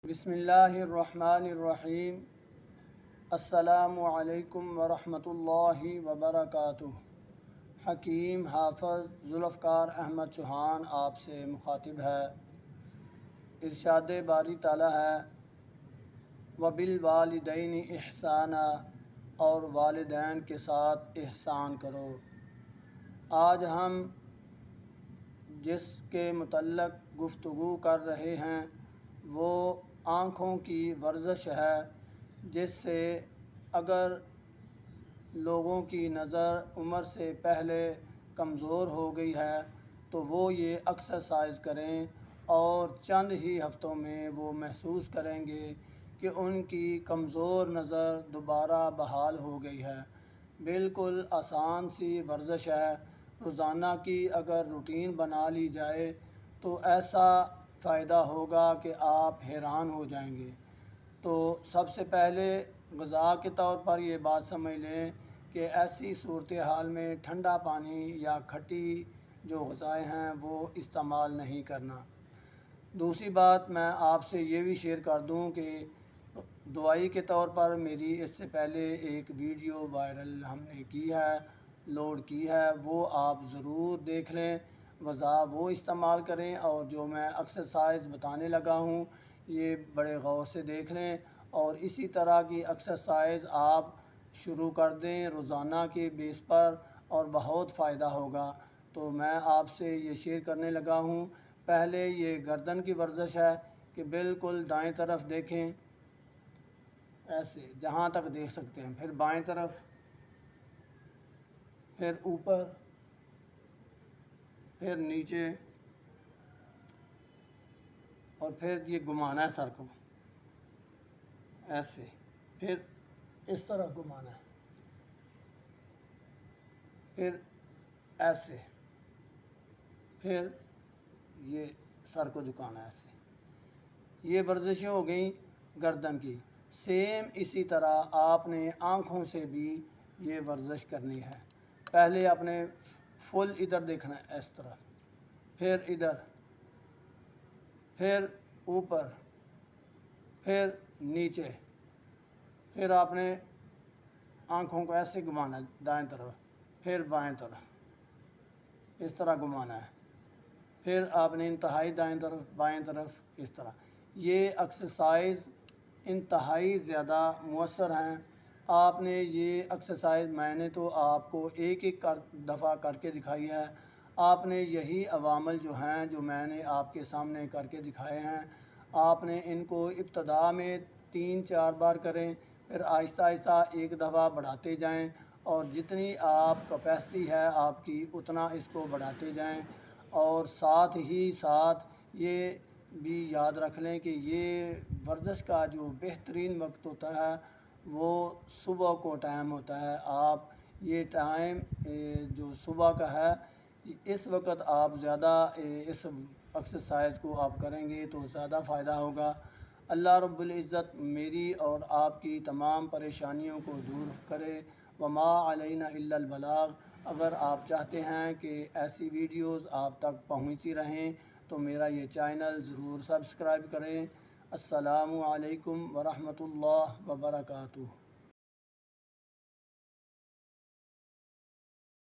بسم اللہ الرحمن الرحیم۔ السلام علیکم ورحمۃ اللہ وبرکاتہ۔ حکیم حافظ ذوالفقار احمد چوہان آپ سے مخاطب ہے۔ ارشاد باری تعالیٰ ہے وبالوالدین احسانا، اور والدین کے ساتھ احسان کرو۔ آج ہم جس کے متعلق گفتگو کر رہے ہیں وہ آنکھوں کی ورزش ہے، جس سے اگر لوگوں کی نظر عمر سے پہلے کمزور ہو گئی ہے تو وہ یہ ایکسرسائز کریں اور چند ہی ہفتوں میں وہ محسوس کریں گے کہ ان کی کمزور نظر دوبارہ بحال ہو گئی ہے۔ بالکل آسان سی ورزش ہے، روزانہ کی اگر روٹین بنا لی جائے تو ایسا فائدہ ہوگا کہ آپ حیران ہو جائیں گے۔ تو سب سے پہلے غذا کے طور پر یہ بات سمجھ لیں کہ ایسی صورتحال میں ٹھنڈا پانی یا کھٹی جو غذائیں ہیں وہ استعمال نہیں کرنا۔ دوسری بات میں آپ سے یہ بھی شیئر کر دوں کہ دوائی کے طور پر میری اس سے پہلے ایک ویڈیو وائرل ہم نے کی ہے، لوڈ کی ہے، وہ آپ ضرور دیکھ لیں، غذا وہ استعمال کریں، اور جو میں ایکسرسائز بتانے لگا ہوں یہ بڑے غور سے دیکھ لیں، اور اسی طرح کی ایکسرسائز آپ شروع کر دیں روزانہ کے بیس پر اور بہت فائدہ ہوگا۔ تو میں آپ سے یہ شیئر کرنے لگا ہوں۔ پہلے یہ گردن کی ورزش ہے کہ بالکل دائیں طرف دیکھیں، ایسے جہاں تک دیکھ سکتے ہیں، پھر بائیں طرف، پھر اوپر، پھر نیچے، اور پھر یہ گھمانا ہے سر کو ایسے، پھر اس طرح گھمانا ہے، پھر ایسے، پھر یہ سر کو جھکانا ہے ایسے۔ یہ ورزشیں ہو گئیں گردن کی۔ سیم اسی طرح آپ نے آنکھوں سے بھی یہ ورزش کرنی ہے۔ پہلے آپ نے فل ادھر دیکھنا ہے اس طرح، پھر ادھر، پھر اوپر، پھر نیچے، پھر آپ نے آنکھوں کو ایسے گھمانا ہے دائیں طرف، پھر بائیں طرف، اس طرح گھمانا ہے، پھر آپ نے انتہائی دائیں طرف، بائیں طرف، اس طرح۔ یہ ایکسرسائز انتہائی زیادہ مؤثر ہیں۔ آپ نے یہ ایکسرسائز میں نے تو آپ کو ایک ایک دفعہ کر کے دکھائی ہے۔ آپ نے یہی عوامل جو ہیں جو میں نے آپ کے سامنے کر کے دکھائے ہیں، آپ نے ان کو ابتدا میں 3-4 بار کریں، پھر آہستہ آہستہ ایک دفعہ بڑھاتے جائیں، اور جتنی آپ کیپیسٹی ہے آپ کی اتنا اس کو بڑھاتے جائیں۔ اور ساتھ ہی ساتھ یہ بھی یاد رکھ لیں کہ یہ ورزش کا جو بہترین وقت ہوتا ہے وہ صبح کو ٹائم ہوتا ہے۔ آپ یہ ٹائم جو صبح کا ہے اس وقت آپ زیادہ اس ایکسرسائز کو آپ کریں گے تو زیادہ فائدہ ہوگا۔ اللہ رب العزت میری اور آپ کی تمام پریشانیوں کو دور کرے۔ وما علینا الا البلاغ۔ اگر آپ چاہتے ہیں کہ ایسی ویڈیوز آپ تک پہنچتی رہیں تو میرا یہ چینل ضرور سبسکرائب کریں۔ السلام علیکم ورحمۃ اللہ وبرکاتہ۔